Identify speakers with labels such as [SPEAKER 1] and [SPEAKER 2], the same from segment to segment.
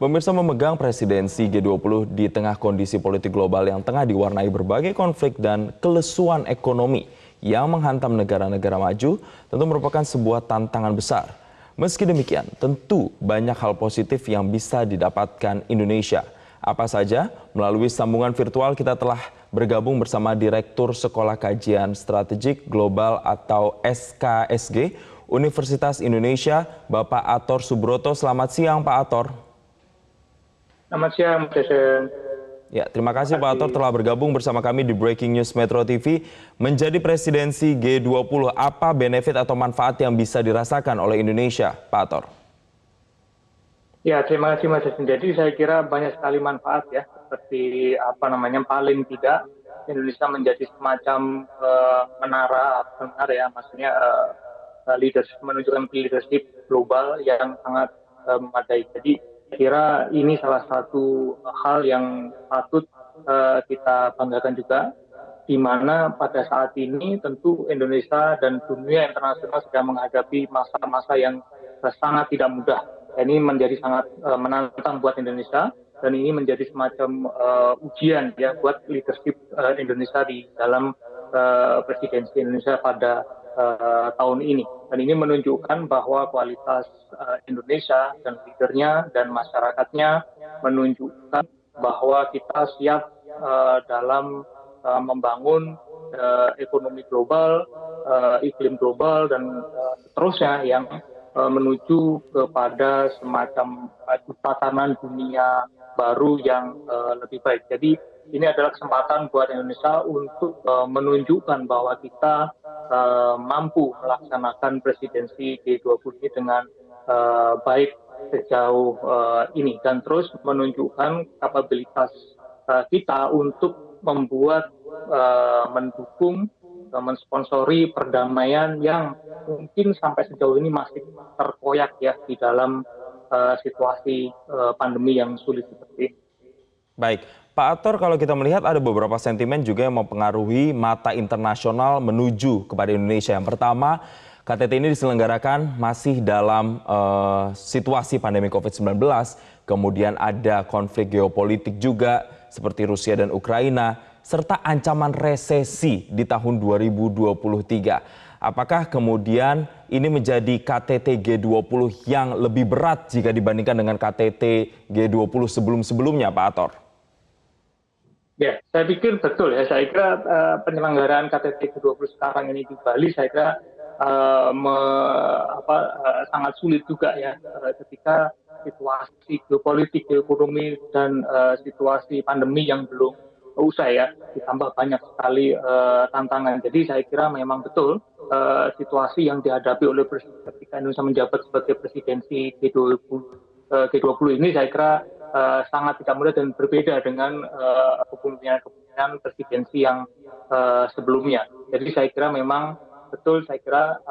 [SPEAKER 1] Pemirsa, memegang presidensi G20 di tengah kondisi politik global yang tengah diwarnai berbagai konflik dan kelesuan ekonomi yang menghantam negara-negara maju tentu merupakan sebuah tantangan besar. Meski demikian, tentu banyak hal positif yang bisa didapatkan Indonesia. Apa saja? Melalui sambungan virtual kita telah bergabung bersama Direktur Sekolah Kajian Strategik Global atau SKSG Universitas Indonesia, Bapak Ator Subroto. Selamat siang, Pak Ator.
[SPEAKER 2] Selamat siang, Mas Jason.
[SPEAKER 1] Ya, terima
[SPEAKER 2] Terima
[SPEAKER 1] kasih Pak Ator
[SPEAKER 2] kasih.
[SPEAKER 1] telah bergabung bersama kami di Breaking News Metro TV. Menjadi presidensi G20, apa benefit atau manfaat yang bisa dirasakan oleh Indonesia, Pak Ator?
[SPEAKER 2] Ya, terima kasih Mas Jason. Jadi saya kira banyak sekali manfaat ya, seperti paling tidak Indonesia menjadi semacam menara ya, maksudnya leadership, menunjukkan leadership global yang sangat memadai. Jadi saya kira ini salah satu hal yang patut kita banggakan juga, di mana pada saat ini tentu Indonesia dan dunia internasional sedang menghadapi masa-masa yang sangat tidak mudah. Ini menjadi sangat menantang buat Indonesia, dan ini menjadi semacam ujian ya buat leadership Indonesia di dalam presidensi Indonesia pada tahun ini. Dan ini menunjukkan bahwa kualitas Indonesia dan leadernya dan masyarakatnya menunjukkan bahwa kita siap dalam membangun ekonomi global, iklim global, dan seterusnya yang menuju kepada semacam tatanan dunia baru yang lebih baik. Jadi ini adalah kesempatan buat Indonesia untuk menunjukkan bahwa kita mampu melaksanakan presidensi G20 ini dengan baik sejauh ini, dan terus menunjukkan kapabilitas kita untuk membuat, mendukung, mensponsori perdamaian yang mungkin sampai sejauh ini masih terkoyak ya di dalam situasi pandemi yang sulit seperti ini.
[SPEAKER 1] Baik, Pak Ator, kalau kita melihat ada beberapa sentimen juga yang mempengaruhi mata internasional menuju kepada Indonesia. Yang pertama, KTT ini diselenggarakan masih dalam situasi pandemi COVID-19, kemudian ada konflik geopolitik juga seperti Rusia dan Ukraina, serta ancaman resesi di tahun 2023. Apakah kemudian ini menjadi KTT G20 yang lebih berat jika dibandingkan dengan KTT G20 sebelum-sebelumnya, Pak Ator?
[SPEAKER 2] Ya, saya pikir betul ya. Saya kira penyelenggaraan KTT G20 sekarang ini di Bali, saya kira sangat sulit juga ya, ketika situasi geopolitik, geoekonomi, dan situasi pandemi yang belum usai ya, ditambah banyak sekali tantangan. Jadi saya kira memang betul situasi yang dihadapi oleh ketika Indonesia menjabat sebagai presidensi G20 ini, saya kira sangat tidak mudah dan berbeda dengan kepemimpinan presidensi yang sebelumnya. Jadi saya kira memang betul, saya kira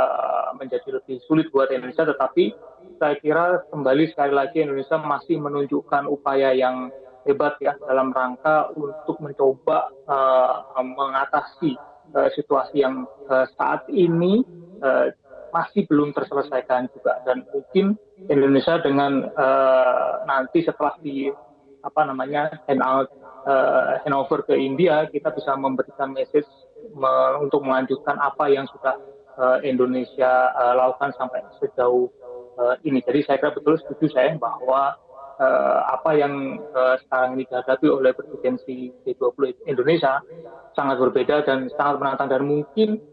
[SPEAKER 2] menjadi lebih sulit buat Indonesia, tetapi saya kira kembali sekali lagi Indonesia masih menunjukkan upaya yang hebat ya dalam rangka untuk mencoba mengatasi situasi yang saat ini masih belum terselesaikan juga, dan mungkin Indonesia dengan nanti setelah handover ke India, kita bisa memberikan message untuk melanjutkan apa yang sudah Indonesia lakukan sampai sejauh ini. Jadi saya kira betul, setuju saya bahwa apa yang sekarang ini dihadapi oleh presidensi G20 Indonesia sangat berbeda dan sangat menantang, dan mungkin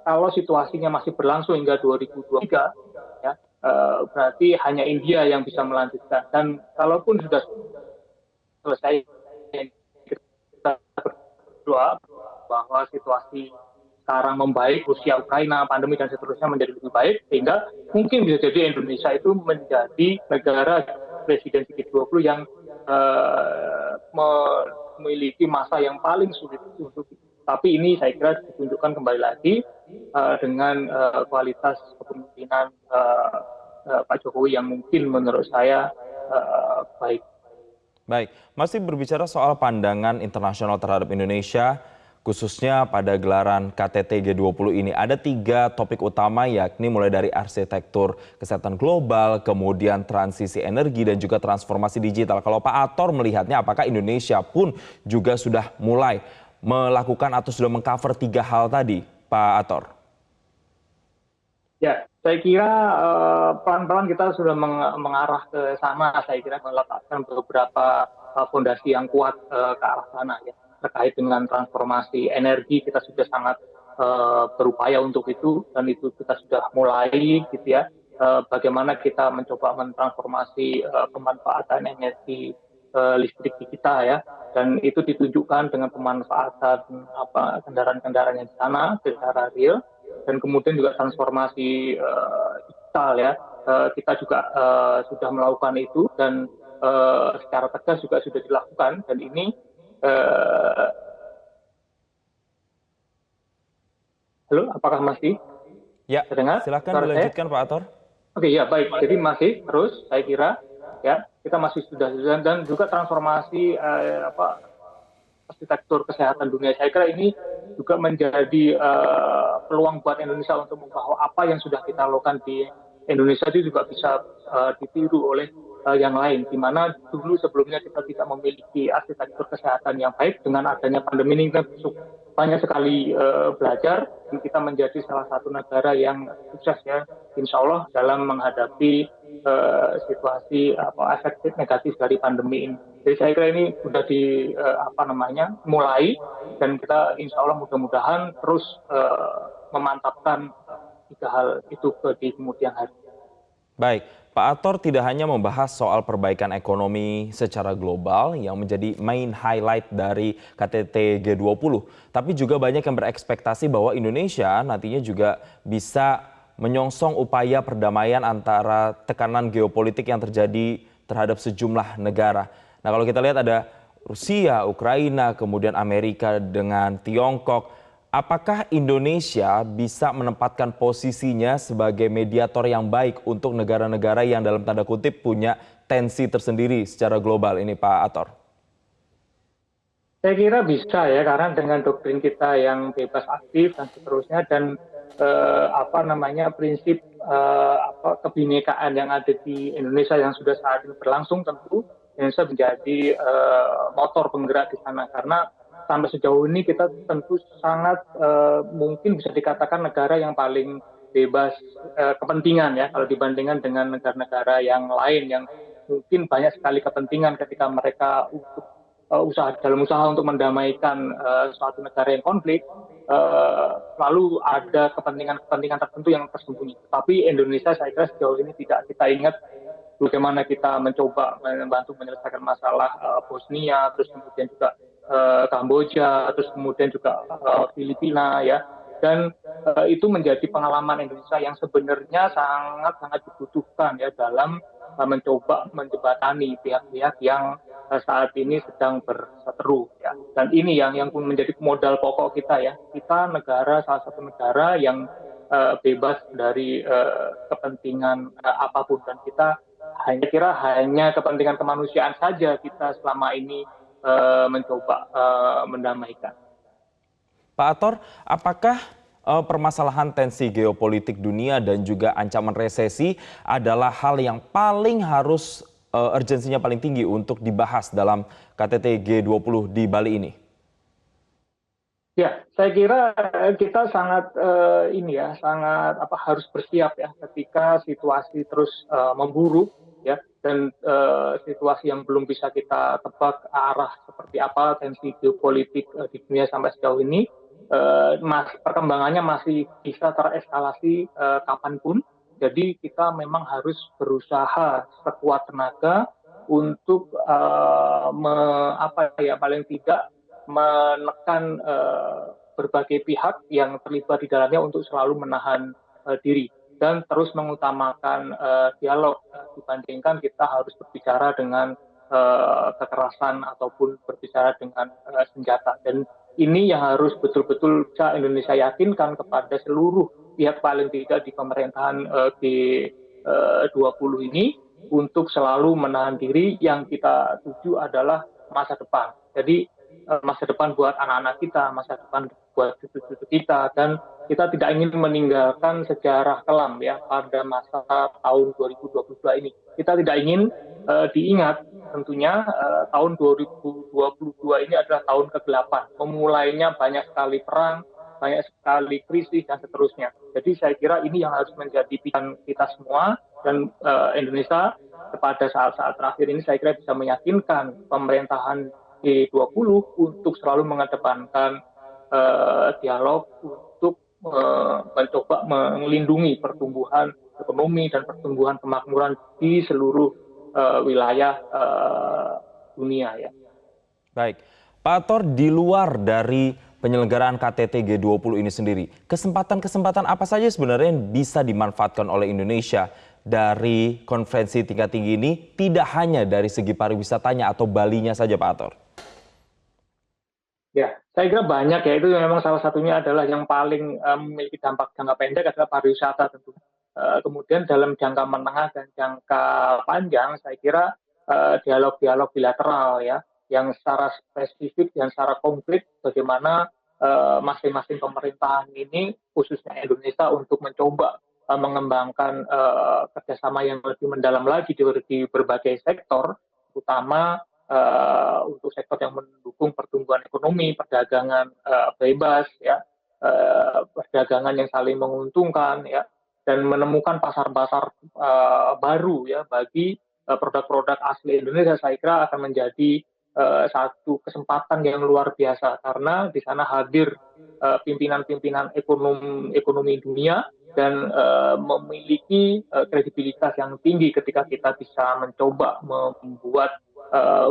[SPEAKER 2] kalau situasinya masih berlangsung hingga 2023 ya, berarti hanya India yang bisa melanjutkan, dan kalaupun sudah selesai, kita berdoa bahwa situasi sekarang membaik, Rusia, Ukraina, pandemi, dan seterusnya menjadi lebih baik, sehingga mungkin bisa jadi Indonesia itu menjadi negara presidensi G20 yang memiliki masa yang paling sulit untuk. Tapi ini saya kira ditunjukkan kembali lagi dengan kualitas kepemimpinan Pak Jokowi yang mungkin menurut saya baik.
[SPEAKER 1] Baik, masih berbicara soal pandangan internasional terhadap Indonesia, khususnya pada gelaran KTT G20 ini. Ada 3 topik utama, yakni mulai dari arsitektur kesehatan global, kemudian transisi energi, dan juga transformasi digital. Kalau Pak Ator melihatnya, apakah Indonesia pun juga sudah mulai melakukan atau sudah mengcover 3 hal tadi, Pak Ator?
[SPEAKER 2] Ya, saya kira pelan-pelan kita sudah mengarah ke sana. Saya kira meletakkan beberapa fondasi yang kuat ke arah sana ya. Terkait dengan transformasi energi kita sudah sangat berupaya untuk itu, dan itu kita sudah mulai gitu ya. Bagaimana kita mencoba mentransformasi pemanfaatan energi listrik di kita ya, dan itu ditunjukkan dengan pemanfaatan kendaraan-kendaraan yang di sana secara real, dan kemudian juga transformasi digital ya. Kita juga sudah melakukan itu, dan secara tegas juga sudah dilakukan, dan ini halo, apakah masih
[SPEAKER 1] Ya,
[SPEAKER 2] terdengar
[SPEAKER 1] silakan
[SPEAKER 2] suara saya?
[SPEAKER 1] dilanjutkan Pak Ator.
[SPEAKER 2] Oke, ya baik. Jadi masih terus saya kira ya kita masih sudah, dan juga transformasi arsitektur kesehatan dunia. Saya kira ini juga menjadi peluang buat Indonesia untuk bahwa apa yang sudah kita lakukan di Indonesia itu juga bisa ditiru oleh yang lain. Di mana dulu sebelumnya kita tidak memiliki arsitektur kesehatan yang baik, dengan adanya pandemi ini kita banyak sekali belajar. Kita menjadi salah satu negara yang sukses ya, insya Allah dalam menghadapi situasi efek negatif dari pandemi ini. Jadi saya kira ini sudah mulai, dan kita insya Allah mudah-mudahan terus memantapkan 3 hal itu di kemudian hari.
[SPEAKER 1] Baik, Pak Ator tidak hanya membahas soal perbaikan ekonomi secara global yang menjadi main highlight dari KTT G20, tapi juga banyak yang berekspektasi bahwa Indonesia nantinya juga bisa menyongsong upaya perdamaian antara tekanan geopolitik yang terjadi terhadap sejumlah negara. Nah, kalau kita lihat ada Rusia, Ukraina, kemudian Amerika dengan Tiongkok. Apakah Indonesia bisa menempatkan posisinya sebagai mediator yang baik untuk negara-negara yang dalam tanda kutip punya tensi tersendiri secara global ini, Pak Ator?
[SPEAKER 2] Saya kira bisa ya, karena dengan doktrin kita yang bebas aktif dan seterusnya, dan prinsip kebinekaan yang ada di Indonesia yang sudah saat ini berlangsung, tentu Indonesia menjadi motor penggerak di sana. Karena sampai sejauh ini kita tentu sangat mungkin bisa dikatakan negara yang paling bebas kepentingan ya, kalau dibandingkan dengan negara-negara yang lain yang mungkin banyak sekali kepentingan ketika mereka untuk usaha untuk mendamaikan suatu negara yang konflik, lalu ada kepentingan tertentu yang tersembunyi. Tapi Indonesia saya kira sejauh ini tidak. Kita ingat bagaimana kita mencoba membantu menyelesaikan masalah Bosnia, terus kemudian juga Kamboja, terus kemudian juga Filipina ya, dan itu menjadi pengalaman Indonesia yang sebenarnya sangat dibutuhkan ya dalam mencoba menjembatani pihak-pihak yang saat ini sedang berseteru ya. Dan ini yang menjadi modal pokok kita ya. Kita salah satu negara yang bebas dari kepentingan apapun, dan kita hanya kepentingan kemanusiaan saja kita selama ini mencoba mendamaikan.
[SPEAKER 1] Pak Ator, apakah permasalahan tensi geopolitik dunia dan juga ancaman resesi adalah hal yang paling harus urgensinya paling tinggi untuk dibahas dalam KTT G20 di Bali ini?
[SPEAKER 2] Ya, saya kira kita sangat harus bersiap ya ketika situasi terus memburuk ya, dan situasi yang belum bisa kita tebak arah seperti apa tensi geopolitik di dunia sampai sejauh ini, perkembangannya masih bisa tereskalasi kapanpun. Jadi kita memang harus berusaha sekuat tenaga untuk paling tidak menekan berbagai pihak yang terlibat di dalamnya untuk selalu menahan diri dan terus mengutamakan dialog dibandingkan kita harus berbicara dengan kekerasan ataupun berbicara dengan senjata. Dan ini yang harus betul-betul bisa Indonesia yakinkan kepada seluruh pihak, paling tidak di pemerintahan G20 ini, untuk selalu menahan diri. Yang kita tuju adalah masa depan. Jadi masa depan buat anak-anak kita, masa depan buat cucu-cucu kita, dan kita tidak ingin meninggalkan sejarah kelam ya pada masa tahun 2022 ini. Kita tidak ingin diingat tentunya tahun 2022 ini adalah tahun ke-8. Memulainya banyak sekali perang, banyak sekali krisis dan seterusnya. Jadi saya kira ini yang harus menjadi pikiran kita semua, dan Indonesia pada saat-saat terakhir ini saya kira bisa meyakinkan pemerintahan G20 untuk selalu mengedepankan dialog untuk mencoba melindungi pertumbuhan ekonomi dan pertumbuhan kemakmuran di seluruh wilayah dunia ya.
[SPEAKER 1] Baik, Pak Ator, di luar dari penyelenggaraan KTT G20 ini sendiri, kesempatan-kesempatan apa saja sebenarnya yang bisa dimanfaatkan oleh Indonesia dari konferensi tingkat tinggi ini, tidak hanya dari segi pariwisatanya atau Balinya saja, Pak Ator?
[SPEAKER 2] Ya, saya kira banyak ya, itu memang salah satunya adalah yang paling memiliki dampak jangka pendek adalah pariwisata tentu. Kemudian dalam jangka menengah dan jangka panjang, saya kira dialog-dialog bilateral ya, yang secara spesifik dan secara konkret bagaimana masing-masing pemerintahan ini, khususnya Indonesia, untuk mencoba mengembangkan kerjasama yang lebih mendalam lagi di berbagai sektor, terutama untuk sektor yang mendukung pertumbuhan ekonomi, perdagangan bebas, ya, perdagangan yang saling menguntungkan, ya, dan menemukan pasar-pasar baru ya bagi produk-produk asli Indonesia. Saya kira akan menjadi satu kesempatan yang luar biasa karena di sana hadir pimpinan-pimpinan ekonomi dunia dan memiliki kredibilitas yang tinggi ketika kita bisa mencoba membuat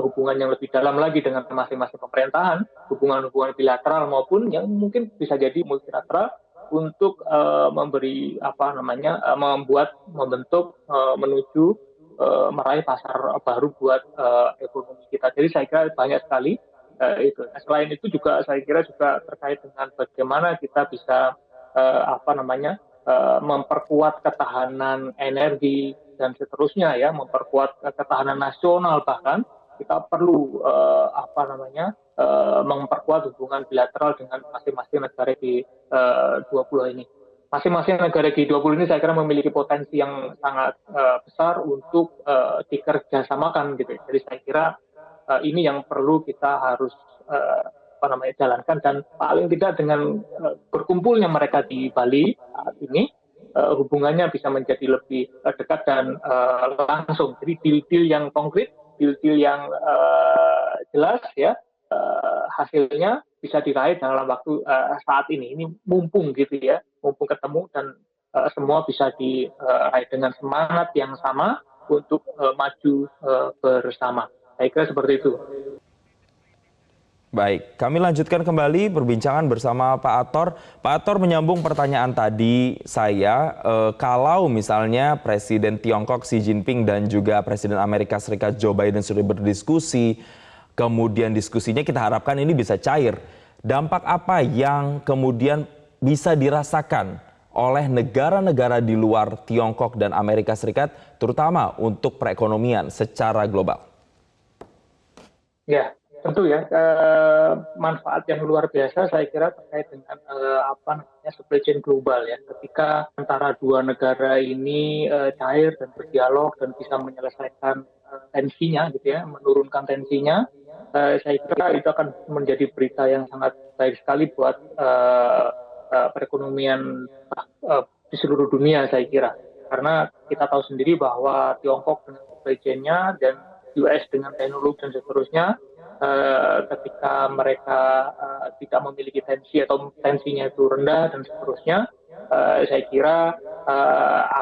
[SPEAKER 2] hubungan yang lebih dalam lagi dengan masing-masing pemerintahan, hubungan-hubungan bilateral maupun yang mungkin bisa jadi multilateral untuk memberi membentuk menuju meraih pasar baru buat ekonomi kita. Jadi saya kira banyak sekali itu. Selain itu juga saya kira juga terkait dengan bagaimana kita bisa memperkuat ketahanan energi dan seterusnya ya, memperkuat ketahanan nasional, bahkan kita perlu memperkuat hubungan bilateral dengan masing-masing negara di 20 ini. Masing-masing negara G20 ini saya kira memiliki potensi yang sangat besar untuk dikerjasamakan gitu. Jadi saya kira ini yang perlu kita harus jalankan, dan paling tidak dengan berkumpulnya mereka di Bali saat ini hubungannya bisa menjadi lebih dekat dan langsung. Jadi deal-deal yang konkret, deal-deal yang jelas ya, hasilnya bisa diraih dalam waktu saat ini. Ini mumpung gitu ya, mumpung ketemu dan semua bisa diraih dengan semangat yang sama untuk maju bersama. Saya kira seperti itu.
[SPEAKER 1] Baik, kami lanjutkan kembali perbincangan bersama Pak Ator. Pak Ator, menyambung pertanyaan tadi saya, kalau misalnya Presiden Tiongkok Xi Jinping dan juga Presiden Amerika Serikat Joe Biden sudah berdiskusi, kemudian diskusinya kita harapkan ini bisa cair. Dampak apa yang kemudian bisa dirasakan oleh negara-negara di luar Tiongkok dan Amerika Serikat, terutama untuk perekonomian secara global?
[SPEAKER 2] Ya, tentu ya, manfaat yang luar biasa saya kira terkait dengan supply chain global ya. Ketika antara dua negara ini cair dan berdialog dan bisa menyelesaikan tensinya gitu ya, menurunkan tensinya, saya kira itu akan menjadi berita yang sangat baik sekali buat perekonomian di seluruh dunia saya kira. Karena kita tahu sendiri bahwa Tiongkok dengan supply chain-nya dan US dengan teknologi dan seterusnya, ketika mereka tidak memiliki tensi atau tensinya itu rendah dan seterusnya, saya kira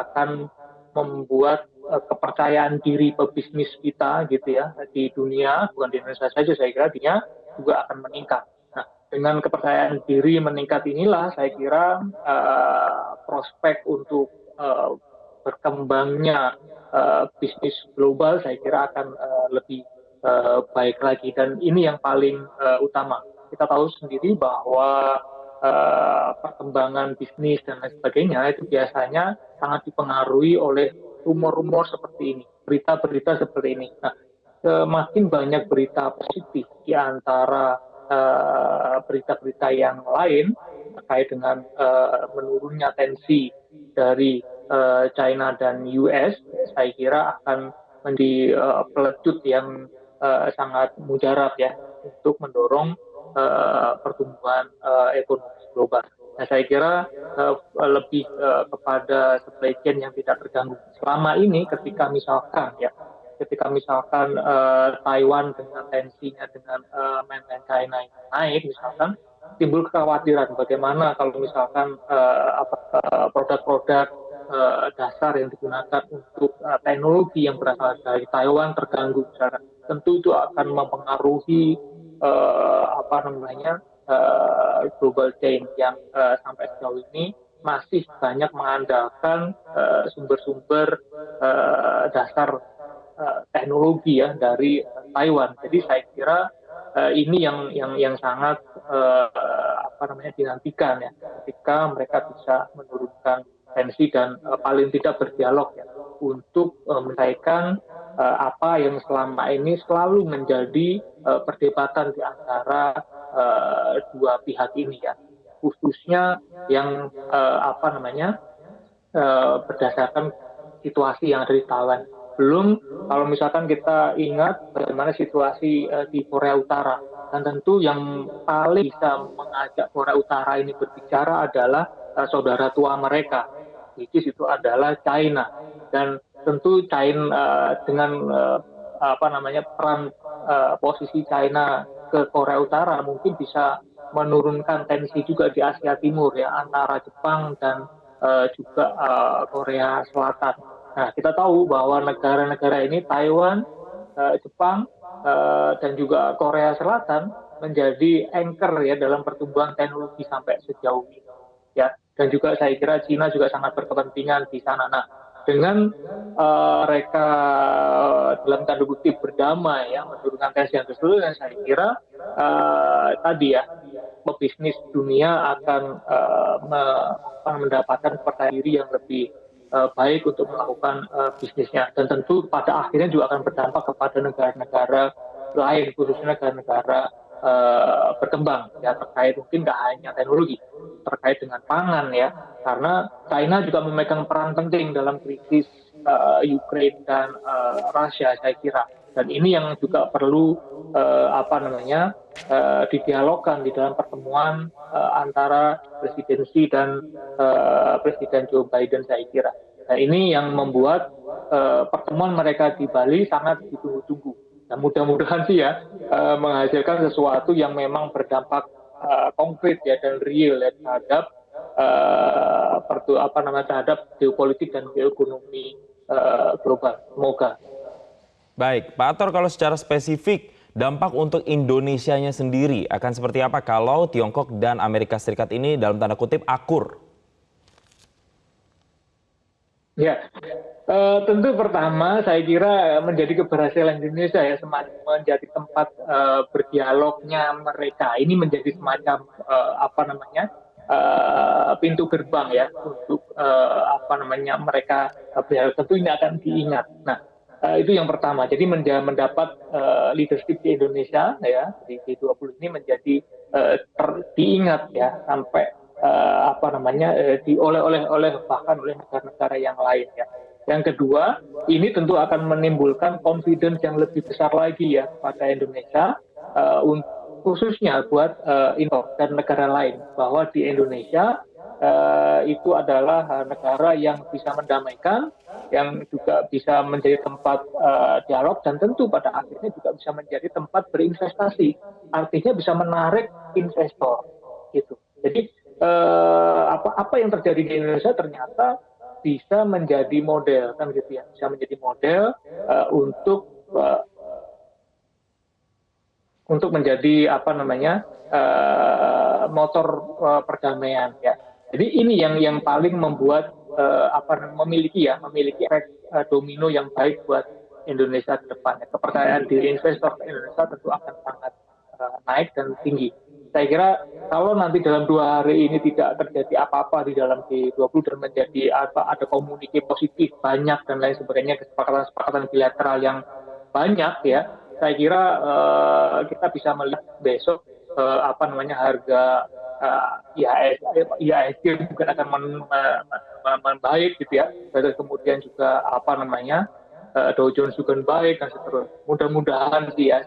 [SPEAKER 2] akan membuat kepercayaan diri pebisnis kita gitu ya di dunia, bukan di Indonesia saja, saya kira dia juga akan meningkat. Nah, dengan kepercayaan diri meningkat inilah saya kira prospek untuk berkembangnya bisnis global saya kira akan lebih baik lagi, dan ini yang paling utama. Kita tahu sendiri bahwa perkembangan bisnis dan lain sebagainya itu biasanya sangat dipengaruhi oleh rumor-rumor seperti ini, berita-berita seperti ini. Nah, semakin banyak berita positif di antara berita-berita yang lain terkait dengan menurunnya tensi dari China dan US, saya kira akan menjadi pelecut yang sangat mujarab ya untuk mendorong pertumbuhan ekonomi global. Nah, saya kira lebih kepada supply chain yang tidak terganggu. Selama ini ketika misalkan Taiwan dengan tensinya dengan mainland China ini naik misalkan, timbul kekhawatiran bagaimana kalau misalkan produk-produk dasar yang digunakan untuk teknologi yang berasal dari Taiwan terganggu misalkan. Tentu itu akan mempengaruhi global chain yang sampai sejauh ini masih banyak mengandalkan sumber-sumber dasar teknologi ya dari Taiwan. Jadi saya kira ini yang sangat dinantikan ya, ketika mereka bisa menurunkan tensi dan paling tidak berdialog ya untuk menyelesaikan apa yang selama ini selalu menjadi perdebatan di antara dua pihak ini ya, khususnya yang berdasarkan situasi yang ada di Taiwan. Belum kalau misalkan kita ingat bagaimana situasi di Korea Utara, dan tentu yang paling bisa mengajak Korea Utara ini berbicara adalah saudara tua mereka, which is itu adalah China. Dan tentu China dengan peran posisi China ke Korea Utara mungkin bisa menurunkan tensi juga di Asia Timur ya, antara Jepang dan juga Korea Selatan. Nah, kita tahu bahwa negara-negara ini Taiwan, Jepang, dan juga Korea Selatan menjadi anchor ya dalam pertumbuhan teknologi sampai sejauh ini. Ya, dan juga saya kira China juga sangat berkepentingan di sana. Nah, dengan mereka dalam tanda kutip berdamai ya menurunkan tensi yang tersebut, saya kira tadi ya pebisnis dunia akan mendapatkan percaya diri yang lebih baik untuk melakukan bisnisnya, dan tentu pada akhirnya juga akan berdampak kepada negara-negara lain, khususnya negara-negara berkembang ya, terkait mungkin nggak hanya teknologi, terkait dengan pangan ya, karena China juga memegang peran penting dalam krisis Ukraine dan Rusia saya kira, dan ini yang juga perlu didialogkan di dalam pertemuan antara presidensi dan Presiden Joe Biden saya kira. Nah, ini yang membuat pertemuan mereka di Bali sangat ditunggu-tunggu. Dan mudah-mudahan sih ya menghasilkan sesuatu yang memang berdampak konkret ya dan real ya terhadap terhadap geopolitik dan geoekonomi global. Semoga.
[SPEAKER 1] Baik, Pak Ator, kalau secara spesifik dampak untuk Indonesianya sendiri akan seperti apa kalau Tiongkok dan Amerika Serikat ini dalam tanda kutip akur?
[SPEAKER 2] Ya, tentu pertama saya kira menjadi keberhasilan Indonesia ya menjadi tempat berdialognya mereka ini menjadi semacam pintu gerbang ya untuk mereka berdialog. Tentu ini akan diingat. Nah, itu yang pertama. Jadi mendapat leadership di Indonesia ya di G20 ini menjadi diingat ya sampai oleh bahkan oleh negara-negara yang lain ya. Yang kedua, ini tentu akan menimbulkan confidence yang lebih besar lagi ya pada Indonesia, khususnya buat impor dan negara lain, bahwa di Indonesia itu adalah negara yang bisa mendamaikan, yang juga bisa menjadi tempat dialog, dan tentu pada akhirnya juga bisa menjadi tempat berinvestasi. Artinya bisa menarik investor gitu. Jadi apa yang terjadi di Indonesia ternyata bisa menjadi model kan gitu ya, bisa menjadi model untuk menjadi motor perdamaian ya. Jadi ini yang paling membuat memiliki efek domino yang baik buat Indonesia ke depannya. Kepercayaan diri investor ke Indonesia tentu akan sangat naik dan tinggi. Saya kira kalau nanti dalam 2 hari ini tidak terjadi apa-apa di dalam G20 dan menjadi ada komunikasi positif banyak dan lain sebagainya, kesepakatan bilateral yang banyak ya, saya kira kita bisa melihat besok apa namanya harga IHSG mungkin akan membaik gitu ya. Dan kemudian juga apa namanya Dow Jones juga baik dan seterusnya. Mudah-mudahan sih ya,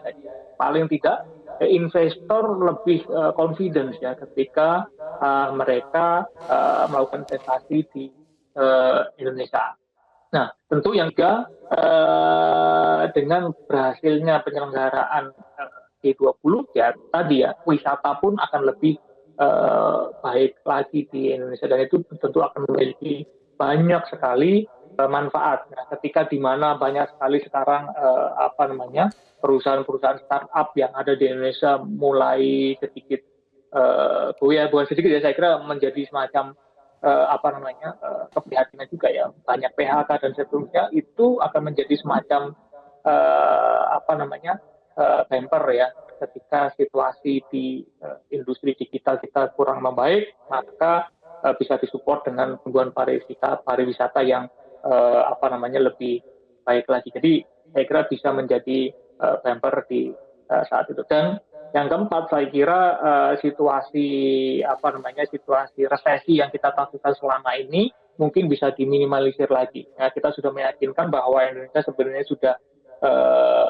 [SPEAKER 2] paling tidak investor lebih confidence ya ketika mereka melakukan investasi di Indonesia. Nah, tentu yang juga dengan berhasilnya penyelenggaraan G20 ya tadi ya, wisata pun akan lebih baik lagi di Indonesia dan itu tentu akan memiliki banyak sekali manfaat. Nah, ketika di mana banyak sekali sekarang apa namanya perusahaan-perusahaan startup yang ada di Indonesia mulai sedikit bukan sedikit ya, saya kira menjadi semacam apa namanya keprihatinan juga ya, banyak PHK dan seterusnya, itu akan menjadi semacam apa namanya bumper ya, ketika situasi di industri digital kita kurang membaik, maka bisa disupport dengan tumbuhan pariwisata yang apa namanya lebih baik lagi. Jadi saya kira bisa menjadi bumper di saat itu. Dan yang keempat, saya kira situasi apa namanya situasi resesi yang kita takutkan selama ini mungkin bisa diminimalisir lagi. Ya, kita sudah meyakinkan bahwa Indonesia sebenarnya sudah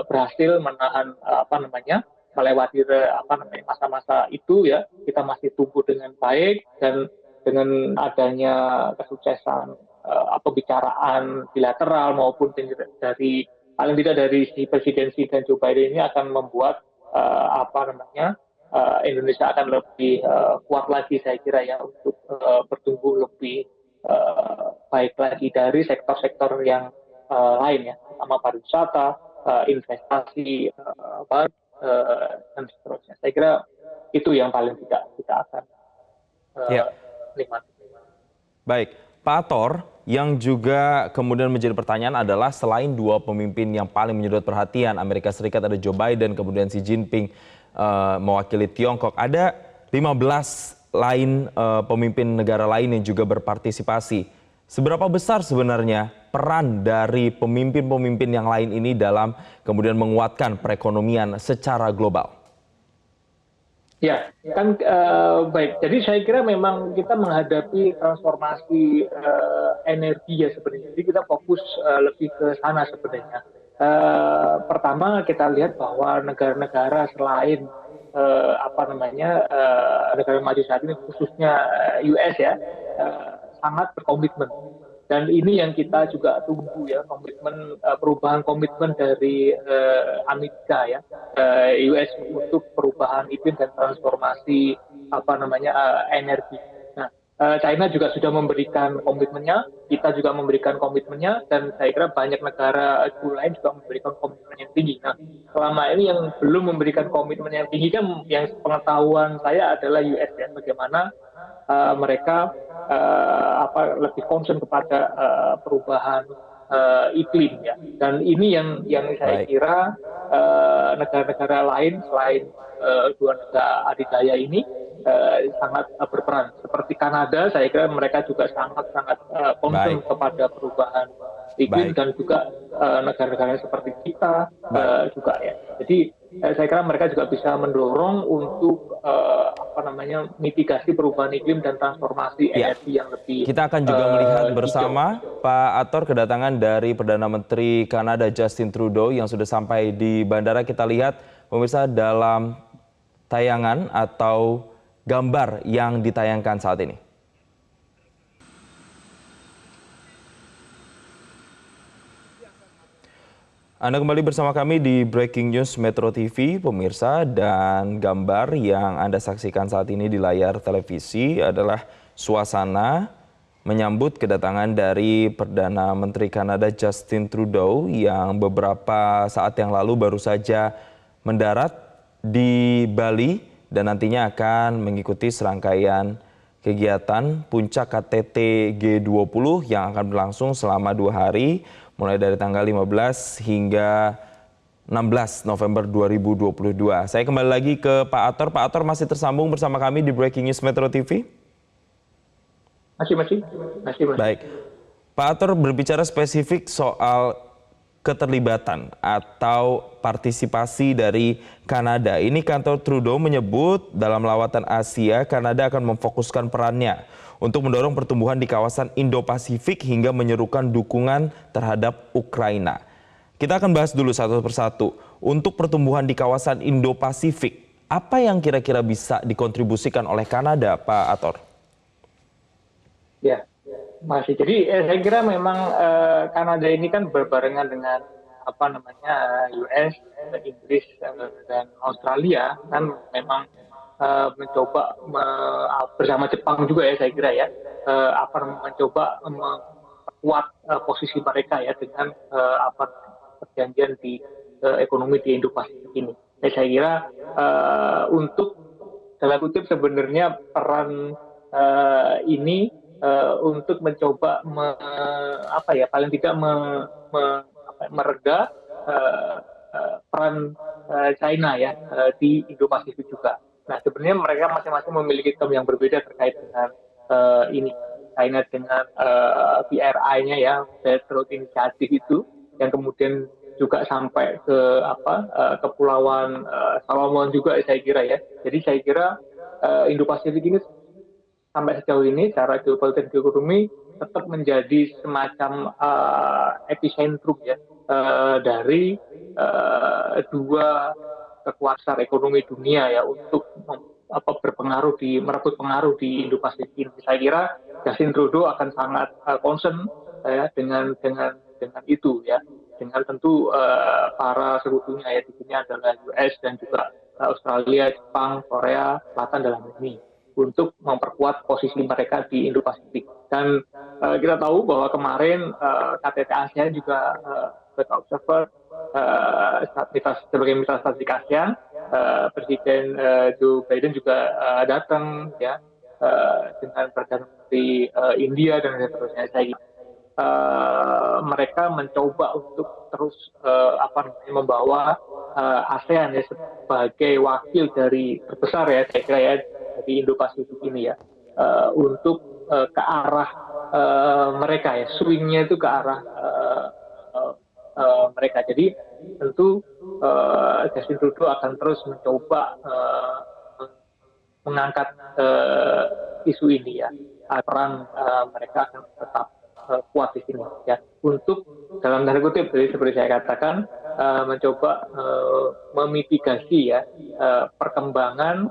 [SPEAKER 2] berhasil menahan apa namanya melewati apa namanya masa-masa itu ya. Kita masih tumbuh dengan baik dan dengan adanya kesuksesan pembicaraan bilateral maupun dari paling tidak dari si presidensi dan Joe Biden ini akan membuat apa namanya Indonesia akan lebih kuat lagi saya kira ya untuk bertumbuh lebih baik lagi dari sektor-sektor yang lain ya, terutama pariwisata, investasi baru dan seterusnya. Saya kira itu yang paling tidak kita akan nikmati.
[SPEAKER 1] Baik, Pak Ator, yang juga kemudian menjadi pertanyaan adalah selain dua pemimpin yang paling menyedot perhatian, Amerika Serikat ada Joe Biden, kemudian Xi Jinping mewakili Tiongkok, ada 15 lain pemimpin negara lain yang juga berpartisipasi. Seberapa besar sebenarnya peran dari pemimpin-pemimpin yang lain ini dalam kemudian menguatkan perekonomian secara global?
[SPEAKER 2] Ya, kan baik. Jadi saya kira memang kita menghadapi transformasi energi ya sebenarnya. Jadi kita fokus lebih ke sana sebenarnya. Pertama kita lihat bahwa negara-negara selain apa namanya negara maju saat ini khususnya US ya sangat berkomitmen. Dan ini yang kita juga tunggu ya, komitmen perubahan komitmen dari Amerika ya, US untuk perubahan iklim dan transformasi apa namanya energi. Nah, China juga sudah memberikan komitmennya, kita juga memberikan komitmennya, dan saya kira banyak negara lain juga memberikan komitmen yang tinggi. Nah, selama ini yang belum memberikan komitmen yang tinggi kan, yang pengetahuan saya adalah US ya, bagaimana mereka lebih concern kepada perubahan iklim ya, dan ini yang saya kira negara-negara lain selain dua negara adidaya ini sangat berperan. Seperti Kanada, saya kira mereka juga sangat concern kepada perubahan iklim dan juga negara-negara seperti kita juga ya. Jadi saya kira mereka juga bisa mendorong untuk mitigasi perubahan iklim dan transformasi energi yang lebih.
[SPEAKER 1] Kita akan juga melihat bersama Pak Ator kedatangan dari Perdana Menteri Kanada Justin Trudeau yang sudah sampai di bandara. Kita lihat pemirsa dalam tayangan atau gambar yang ditayangkan saat ini. Anda kembali bersama kami di Breaking News Metro TV, pemirsa, dan gambar yang Anda saksikan saat ini di layar televisi adalah suasana menyambut kedatangan dari Perdana Menteri Kanada Justin Trudeau yang beberapa saat yang lalu baru saja mendarat di Bali dan nantinya akan mengikuti serangkaian kegiatan puncak KTT G20 yang akan berlangsung selama 2 hari. Mulai dari tanggal 15 hingga 16 November 2022. Saya kembali lagi ke Pak Ator. Pak Ator masih tersambung bersama kami di Breaking News Metro TV?
[SPEAKER 2] Masih.
[SPEAKER 1] Baik. Pak Ator berbicara spesifik soal keterlibatan atau partisipasi dari Kanada. Ini kantor Trudeau menyebut dalam lawatan Asia, Kanada akan memfokuskan perannya untuk mendorong pertumbuhan di kawasan Indo-Pasifik hingga menyerukan dukungan terhadap Ukraina. Kita akan bahas dulu satu persatu. Untuk pertumbuhan di kawasan Indo-Pasifik, apa yang kira-kira bisa dikontribusikan oleh Kanada, Pak Ator?
[SPEAKER 2] Ya, masih. Jadi saya kira memang Kanada ini kan berbarengan dengan apa namanya US, Inggris dan Australia kan memang mencoba bersama Jepang juga ya saya kira ya mencoba memperkuat posisi mereka ya dengan perjanjian di ekonomi di Indo-Pasifik ini. Saya kira untuk dalam kutip sebenarnya peran ini untuk mencoba paling tidak mereda peran China ya di Indo-Pasifik juga. Nah sebenarnya mereka masing-masing memiliki term yang berbeda terkait dengan ini. China dengan BRI-nya ya, Belt Road Initiative itu, yang kemudian juga sampai ke Kepulauan Solomon juga saya kira ya. Jadi saya kira Indo-Pasifik ini sampai sejauh ini secara geopolitik dan geoekonomi tetap menjadi semacam epicentrum ya dari dua kekuatan ekonomi dunia ya untuk merebut pengaruh di Indo-Pasifik. Saya kira Justin Trudeau akan sangat concern ya dengan itu ya, dengan tentu para sekutunya ya di sini adalah US dan juga Australia, Jepang, Korea Selatan dalam ini untuk memperkuat posisi mereka di Indo-Pasifik. Dan kita tahu bahwa kemarin KTT ASEAN juga sebagai observer sebagai mitra strategik ASEAN, Presiden Joe Biden juga datang ya dengan Perdana Menteri India dan seterusnya. Mereka mencoba untuk terus membawa ASEAN ya sebagai wakil dari terbesar ya saya kira ya di Indo-Pasifik ini ya untuk ke arah mereka ya, swingnya itu ke arah mereka. Jadi tentu Justin Trudeau akan terus mencoba mengangkat isu ini ya, peran mereka akan tetap kuat di sini ya, untuk dalam tanda kutip seperti saya katakan mencoba memitigasi ya perkembangan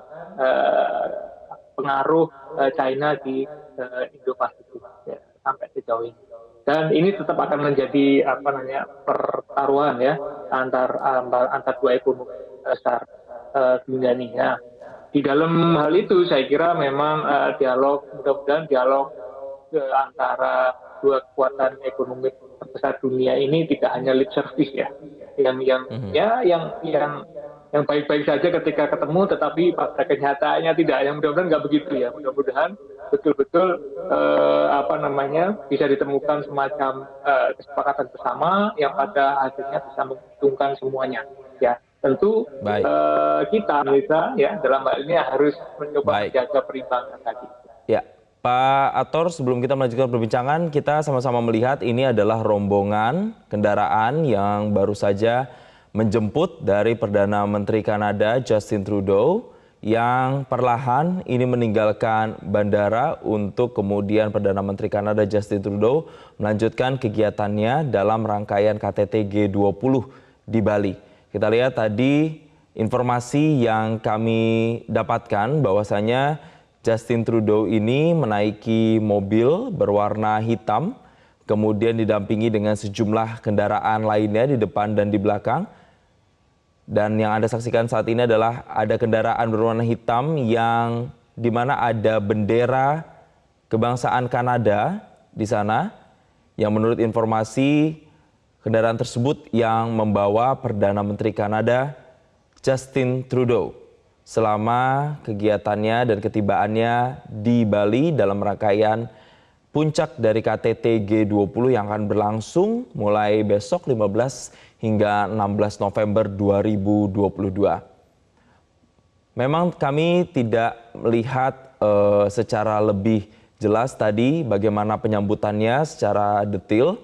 [SPEAKER 2] pengaruh China di Indo-Pasifik ya, sampai sejauh ini. Dan ini tetap akan menjadi pertaruhan ya antar dua ekonomi besar dunia ini ya. Di dalam hal itu saya kira memang mudah-mudahan dialog antara dua kekuatan ekonomi terbesar dunia ini tidak hanya lip service ya, yang baik-baik saja ketika ketemu, tetapi pada kenyataannya tidak. Yang mudah-mudahan nggak begitu ya. Mudah-mudahan betul-betul bisa ditemukan semacam kesepakatan bersama yang pada akhirnya bisa menguntungkan semuanya. Ya, tentu kita ya dalam hal ini harus mencoba menjaga perimbangan tadi.
[SPEAKER 1] Ya, Pak Ator, sebelum kita melanjutkan perbincangan, kita sama-sama melihat ini adalah rombongan kendaraan yang baru saja menjemput dari Perdana Menteri Kanada Justin Trudeau yang perlahan ini meninggalkan bandara untuk kemudian Perdana Menteri Kanada Justin Trudeau melanjutkan kegiatannya dalam rangkaian KTT G20 di Bali. Kita lihat tadi informasi yang kami dapatkan bahwasanya Justin Trudeau ini menaiki mobil berwarna hitam, kemudian didampingi dengan sejumlah kendaraan lainnya di depan dan di belakang. Dan yang Anda saksikan saat ini adalah ada kendaraan berwarna hitam yang di mana ada bendera kebangsaan Kanada di sana, yang menurut informasi kendaraan tersebut yang membawa Perdana Menteri Kanada Justin Trudeau selama kegiatannya dan ketibaannya di Bali dalam rangkaian puncak dari KTT G20 yang akan berlangsung mulai besok 15 hingga 16 November 2022. Memang kami tidak melihat secara lebih jelas tadi bagaimana penyambutannya secara detail,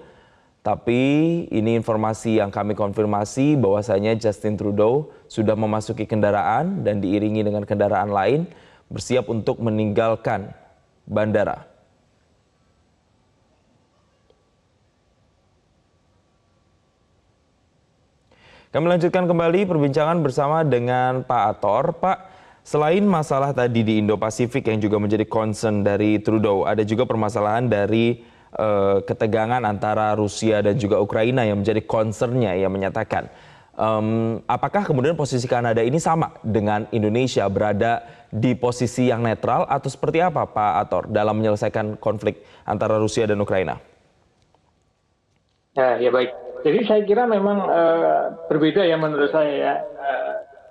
[SPEAKER 1] Tapi ini informasi yang kami konfirmasi bahwasanya Justin Trudeau sudah memasuki kendaraan dan diiringi dengan kendaraan lain bersiap untuk meninggalkan bandara. Kami lanjutkan kembali perbincangan bersama dengan Pak Ator. Pak, selain masalah tadi di Indo-Pasifik yang juga menjadi concern dari Trudeau, ada juga permasalahan dari ketegangan antara Rusia dan juga Ukraina yang menjadi concernnya, yang menyatakan. Apakah kemudian posisi Kanada ini sama dengan Indonesia, berada di posisi yang netral atau seperti apa Pak Ator dalam menyelesaikan konflik antara Rusia dan Ukraina?
[SPEAKER 2] Ya baik. Jadi saya kira memang berbeda ya menurut saya ya.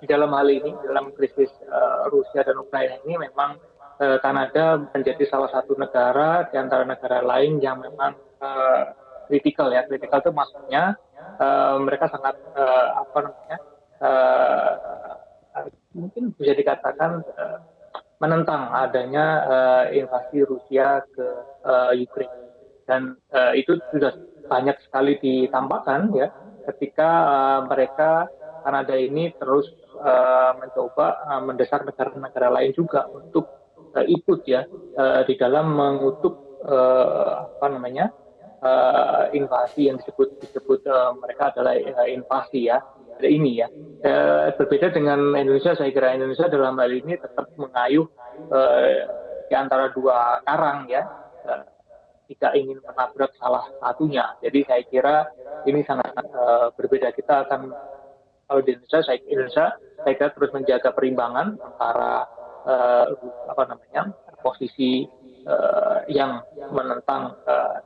[SPEAKER 2] Di dalam hal ini, dalam krisis Rusia dan Ukraina ini memang Kanada menjadi salah satu negara di antara negara lain yang memang kritikal ya. Kritikal itu maksudnya mereka sangat mungkin bisa dikatakan menentang adanya invasi Rusia ke Ukraina, dan itu sudah banyak sekali ditampakkan ya ketika mereka Kanada ini terus mencoba mendesak negara-negara lain juga untuk ikut ya di dalam mengutuk invasi yang disebut mereka adalah invasi ya. Ada ini ya. Berbeda dengan Indonesia, saya kira Indonesia dalam hal ini tetap mengayuh di antara dua karang ya. Tidak ingin menabrak salah satunya. Jadi saya kira ini sangat berbeda. Kita akan, kalau di Indonesia, saya kira terus menjaga perimbangan antara posisi yang menentang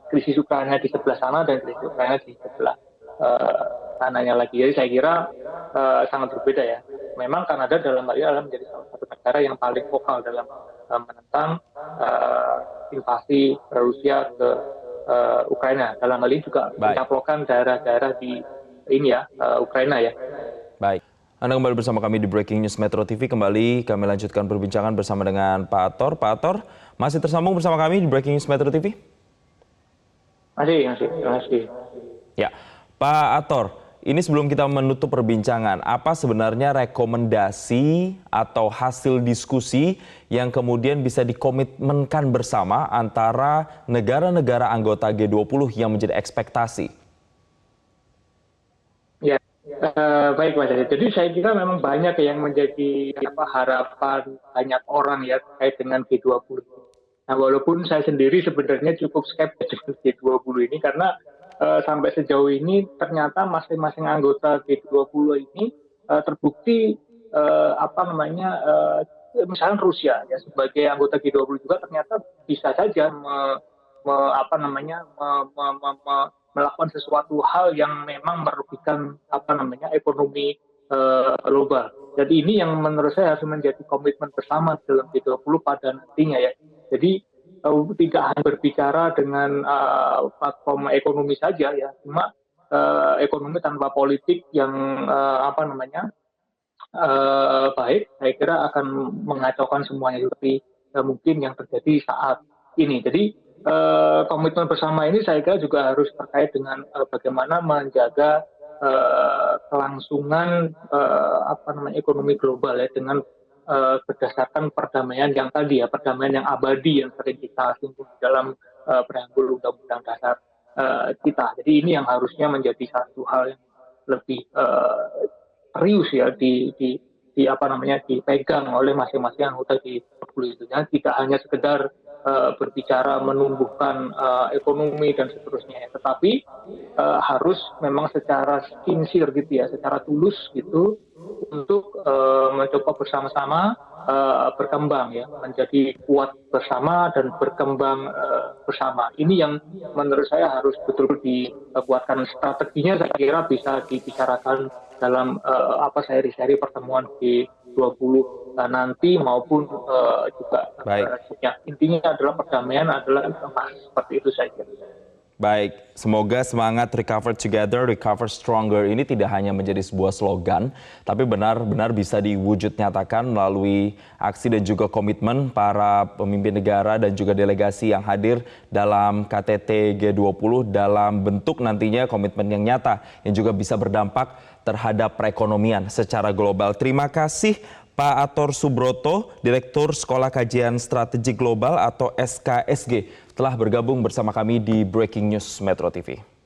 [SPEAKER 2] krisis Ukraina di sebelah sana dan krisis Ukraina di sebelah sananya lagi. Jadi saya kira sangat berbeda ya. Memang Kanada dalam hal ini adalah menjadi salah satu negara yang paling vokal dalam menentang invasi Rusia ke Ukraina. Dalam hal ini juga mencaplokan daerah-daerah di ini ya Ukraina ya.
[SPEAKER 1] Baik. Anda kembali bersama kami di Breaking News Metro TV. Kembali kami lanjutkan perbincangan bersama dengan Pak Ator. Pak Ator, masih tersambung bersama kami di Breaking News Metro TV?
[SPEAKER 2] Masih.
[SPEAKER 1] Ya, Pak Ator, ini sebelum kita menutup perbincangan, apa sebenarnya rekomendasi atau hasil diskusi yang kemudian bisa dikomitmenkan bersama antara negara-negara anggota G20 yang menjadi ekspektasi?
[SPEAKER 2] Ya, baik Mas. Jadi saya kira memang banyak yang menjadi harapan banyak orang ya terkait dengan G20. Nah, walaupun saya sendiri sebenarnya cukup skeptis dengan G20 ini karena sampai sejauh ini ternyata masing-masing anggota G20 ini terbukti misalnya Rusia ya sebagai anggota G20 juga ternyata bisa saja melakukan sesuatu hal yang memang merugikan ekonomi global. Jadi ini yang menurut saya harus menjadi komitmen bersama dalam G20 pada nantinya ya. Jadi tidak hanya berbicara dengan platform ekonomi saja ya, cuma ekonomi tanpa politik yang baik, saya kira akan mengacaukan semuanya seperti mungkin yang terjadi saat ini. Jadi komitmen bersama ini saya kira juga harus terkait dengan bagaimana menjaga kelangsungan ekonomi global ya dengan berdasarkan perdamaian yang tadi ya, perdamaian yang abadi yang sering kita singgung dalam preambul undang-undang dasar kita. Jadi ini yang harusnya menjadi satu hal yang lebih serius ya dipegang oleh masing-masing anggota di G20 itu ya. Tidak hanya sekedar berbicara menumbuhkan ekonomi dan seterusnya ya. Tetapi harus memang secara sincere gitu ya, secara tulus gitu untuk mencoba bersama-sama berkembang ya, menjadi kuat bersama dan berkembang bersama. Ini yang menurut saya harus betul-betul dikuatkan. Strateginya saya kira bisa dibicarakan dalam seri-seri pertemuan G20 nanti maupun juga berikutnya. Intinya adalah perdamaian adalah emas, seperti itu saya kira.
[SPEAKER 1] Baik, semoga semangat recover together, recover stronger ini tidak hanya menjadi sebuah slogan, tapi benar-benar bisa diwujud nyatakan melalui aksi dan juga komitmen para pemimpin negara dan juga delegasi yang hadir dalam KTT G20 dalam bentuk nantinya komitmen yang nyata yang juga bisa berdampak terhadap perekonomian secara global. Terima kasih Pak Ator Subroto, Direktur Sekolah Kajian Strategi Global atau SKSG, telah bergabung bersama kami di Breaking News Metro TV.